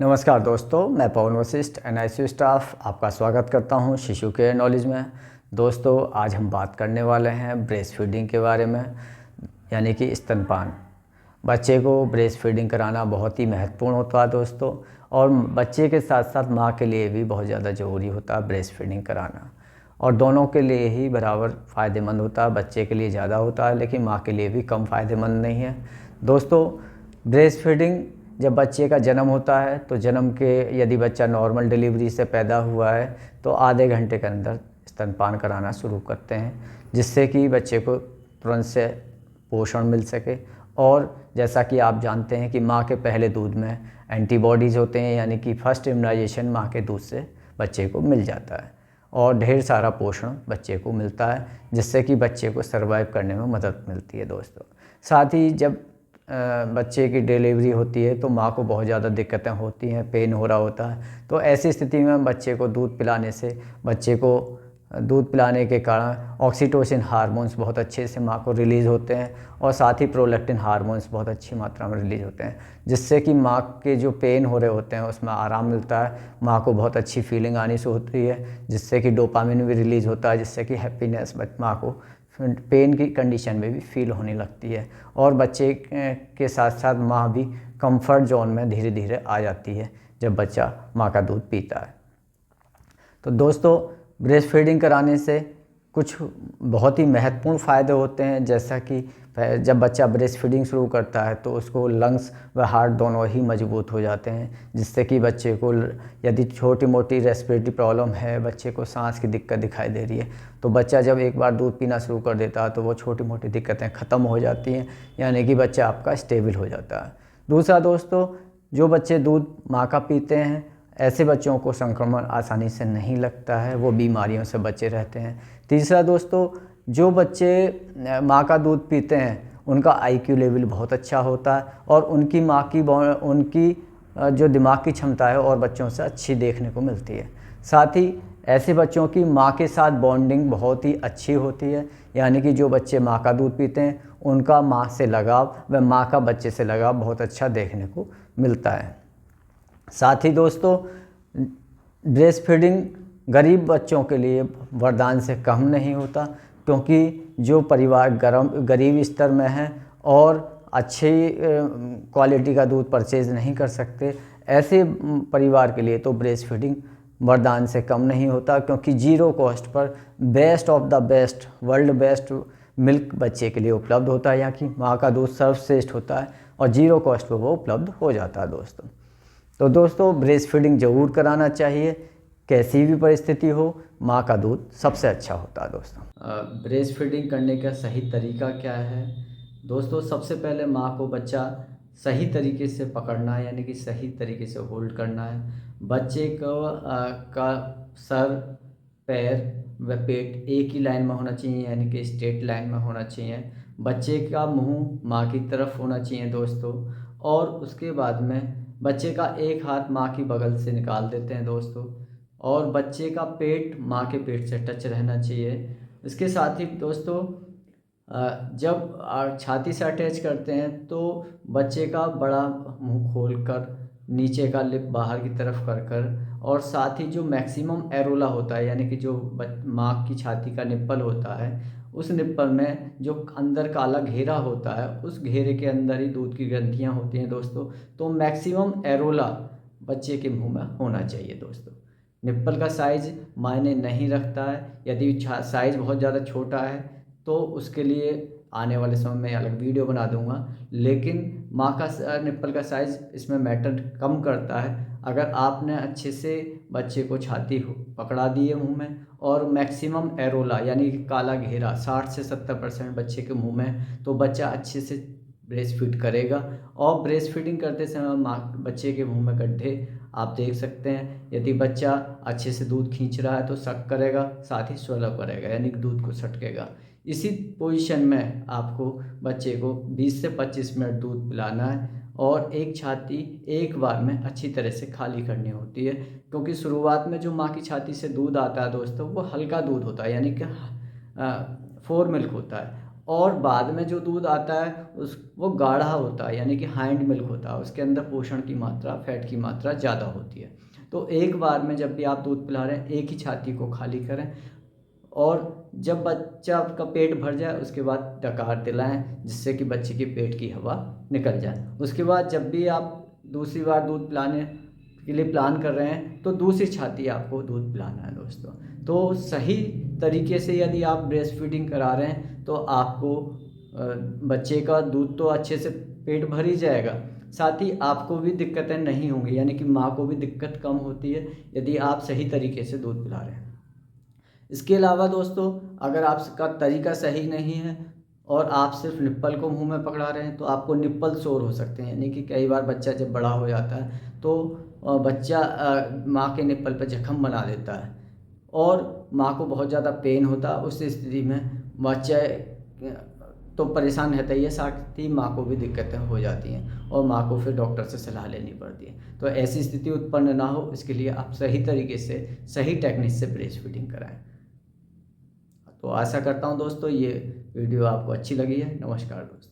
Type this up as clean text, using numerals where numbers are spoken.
नमस्कार दोस्तों, मैं पवन वशिष्ठ एनआईसीयू स्टाफ आपका स्वागत करता हूं शिशु केयर नॉलेज में। दोस्तों, आज हम बात करने वाले हैं ब्रेस्ट फीडिंग के बारे में, यानी कि स्तनपान। बच्चे को ब्रेस्ट फीडिंग कराना बहुत ही महत्वपूर्ण होता है दोस्तों, और बच्चे के साथ साथ माँ के लिए भी बहुत ज़्यादा ज़रूरी होता है ब्रेस्ट फीडिंग कराना, और दोनों के लिए ही बराबर फ़ायदेमंद होता है। बच्चे के लिए ज़्यादा होता है लेकिन माँ के लिए भी कम फ़ायदेमंद नहीं है। दोस्तों, ब्रेस्ट फीडिंग जब बच्चे का जन्म होता है तो जन्म के यदि बच्चा नॉर्मल डिलीवरी से पैदा हुआ है तो आधे घंटे के अंदर स्तनपान कराना शुरू करते हैं, जिससे कि बच्चे को तुरंत से पोषण मिल सके। और जैसा कि आप जानते हैं कि माँ के पहले दूध में एंटीबॉडीज़ होते हैं, यानी कि फर्स्ट इम्यूनाइजेशन माँ के दूध से बच्चे को मिल जाता है और ढेर सारा पोषण बच्चे को मिलता है, जिससे कि बच्चे को सर्वाइव करने में मदद मिलती है दोस्तों। साथ ही जब बच्चे की डिलीवरी होती है तो माँ को बहुत ज़्यादा दिक्कतें होती हैं, पेन हो रहा होता है, तो ऐसी स्थिति में बच्चे को दूध पिलाने से बच्चे को दूध पिलाने के कारण ऑक्सीटोसिन हार्मोन्स बहुत अच्छे से माँ को रिलीज़ होते हैं, और साथ ही प्रोलैक्टिन हार्मोन्स बहुत अच्छी मात्रा में रिलीज़ होते हैं, जिससे कि माँ के जो पेन हो रहे होते हैं उसमें आराम मिलता है। माँ को बहुत अच्छी फीलिंग आनी शुरू होती है, जिससे कि डोपामिन भी रिलीज़ होता है, जिससे कि हैप्पीनेस माँ को पेन की कंडीशन में भी फील होने लगती है, और बच्चे के साथ साथ माँ भी कंफर्ट जोन में धीरे धीरे आ जाती है जब बच्चा माँ का दूध पीता है। तो दोस्तों, ब्रेस्ट फीडिंग कराने से कुछ बहुत ही महत्वपूर्ण फ़ायदे होते हैं, जैसा कि जब बच्चा ब्रेस्ट फीडिंग शुरू करता है तो उसको लंग्स व हार्ट दोनों ही मजबूत हो जाते हैं, जिससे कि बच्चे को यदि छोटी मोटी रेस्पिरेटरी प्रॉब्लम है, बच्चे को सांस की दिक्कत दिखाई दे रही है, तो बच्चा जब एक बार दूध पीना शुरू कर देता है तो वो छोटी मोटी दिक्कतें ख़त्म हो जाती हैं, यानी कि बच्चा आपका स्टेबल हो जाता है। दूसरा दोस्तों, जो बच्चे दूध माँ का पीते हैं, ऐसे बच्चों को संक्रमण आसानी से नहीं लगता है, वो बीमारियों से बचे रहते हैं। तीसरा दोस्तों, जो बच्चे माँ का दूध पीते हैं उनका आईक्यू लेवल बहुत अच्छा होता है, और उनकी उनकी जो दिमाग की क्षमता है और बच्चों से अच्छी देखने को मिलती है। साथ ही ऐसे बच्चों की माँ के साथ बॉन्डिंग बहुत ही अच्छी होती है, यानी कि जो बच्चे माँ का दूध पीते हैं उनका माँ से लगाव व माँ का बच्चे से लगाव बहुत अच्छा देखने को मिलता है। साथ ही दोस्तों, ब्रेस्ट फीडिंग गरीब बच्चों के लिए वरदान से कम नहीं होता, क्योंकि जो परिवार गरीब स्तर में है और अच्छी क्वालिटी का दूध परचेज नहीं कर सकते, ऐसे परिवार के लिए तो ब्रेस्ट फीडिंग वरदान से कम नहीं होता, क्योंकि zero cost per best of the best world best milk बच्चे के लिए उपलब्ध होता है, यहाँ की माँ का दूध सर्वश्रेष्ठ होता है और जीरो कॉस्ट पर वो उपलब्ध हो जाता है दोस्तों। तो दोस्तों, ब्रेस्ट फीडिंग ज़रूर कराना चाहिए, कैसी भी परिस्थिति हो, माँ का दूध सबसे अच्छा होता है दोस्तों। ब्रेस्ट फीडिंग करने का सही तरीका क्या है दोस्तों? सबसे पहले माँ को बच्चा सही तरीके से पकड़ना है, यानी कि सही तरीके से होल्ड करना है। बच्चे को का सर, पैर व पेट एक ही लाइन में होना चाहिए, यानी कि स्ट्रेट लाइन में होना चाहिए। बच्चे का मुंह माँ की तरफ होना चाहिए दोस्तों, और उसके बाद में बच्चे का एक हाथ माँ की बगल से निकाल देते हैं दोस्तों, और बच्चे का पेट माँ के पेट से टच रहना चाहिए। इसके साथ ही दोस्तों, जब छाती से अटैच करते हैं तो बच्चे का बड़ा मुंह खोलकर नीचे का लिप बाहर की तरफ कर कर, और साथ ही जो मैक्सिमम एरोला होता है, यानी कि जो माँ की छाती का निप्पल होता है, उस निप्पल में जो अंदर काला घेरा होता है, उस घेरे के अंदर ही दूध की ग्रंथियाँ होती हैं दोस्तों। तो मैक्सिमम एरोला बच्चे के मुंह में होना चाहिए दोस्तों। निप्पल का साइज़ मायने नहीं रखता है, यदि साइज़ बहुत ज़्यादा छोटा है तो उसके लिए आने वाले समय में अलग वीडियो बना दूंगा, लेकिन माँ का निप्पल का साइज़ इसमें मैटर कम करता है। अगर आपने अच्छे से बच्चे को छाती पकड़ा दी है मुँह में, और मैक्सिमम एरोला यानी कि काला घेरा 60 से 70% बच्चे के मुंह में, तो बच्चा अच्छे से ब्रेस्ट फीड करेगा। और ब्रेस्ट फीडिंग करते समय माँ बच्चे के मुंह में गड्ढे आप देख सकते हैं। यदि बच्चा अच्छे से दूध खींच रहा है तो सक करेगा, साथ ही स्वेलो करेगा, यानी कि दूध को सटकेगा। इसी पोजीशन में आपको बच्चे को 20 से 25 मिनट दूध पिलाना है, और एक छाती एक बार में अच्छी तरह से खाली करनी होती है, क्योंकि शुरुआत में जो माँ की छाती से दूध आता है दोस्तों, वो हल्का दूध होता है, यानी कि फोर मिल्क होता है, और बाद में जो दूध आता है वो गाढ़ा होता है, यानी कि हाइंड मिल्क होता है, उसके अंदर पोषण की मात्रा, फैट की मात्रा ज़्यादा होती है। तो एक बार में जब भी आप दूध पिला रहे हैं, एक ही छाती को खाली करें और जब बच्चा का पेट भर जाए उसके बाद डकार दिलाएं, जिससे कि बच्चे के पेट की हवा निकल जाए। उसके बाद जब भी आप दूसरी बार दूध पिलाने के लिए प्लान कर रहे हैं तो दूसरी छाती आपको दूध पिलाना है दोस्तों। तो सही तरीके से यदि आप ब्रेस्ट फीडिंग करा रहे हैं तो आपको बच्चे का दूध तो अच्छे से पेट भर ही जाएगा, साथ ही आपको भी दिक्कतें नहीं होंगी, यानी कि माँ को भी दिक्कत कम होती है यदि आप सही तरीके से दूध पिला रहे हैं। इसके अलावा दोस्तों, अगर आपका तरीका सही नहीं है और आप सिर्फ निप्पल को मुंह में पकड़ा रहे हैं तो आपको निप्पल सोर हो सकते हैं, यानी कि कई बार बच्चा जब बड़ा हो जाता है तो बच्चा माँ के निप्पल पर जख्म बना देता है और माँ को बहुत ज़्यादा पेन होता है। उस स्थिति में बच्चा तो परेशान रहता ही है, साथ ही माँ को भी दिक्कतें हो जाती हैं और माँ को फिर डॉक्टर से सलाह लेनी पड़ती है। तो ऐसी स्थिति उत्पन्न ना हो, इसके लिए आप सही तरीके से, सही टेक्निक से ब्रेस्ट फीडिंग कराएं। तो आशा करता हूँ दोस्तों ये वीडियो आपको अच्छी लगी है। नमस्कार दोस्तों।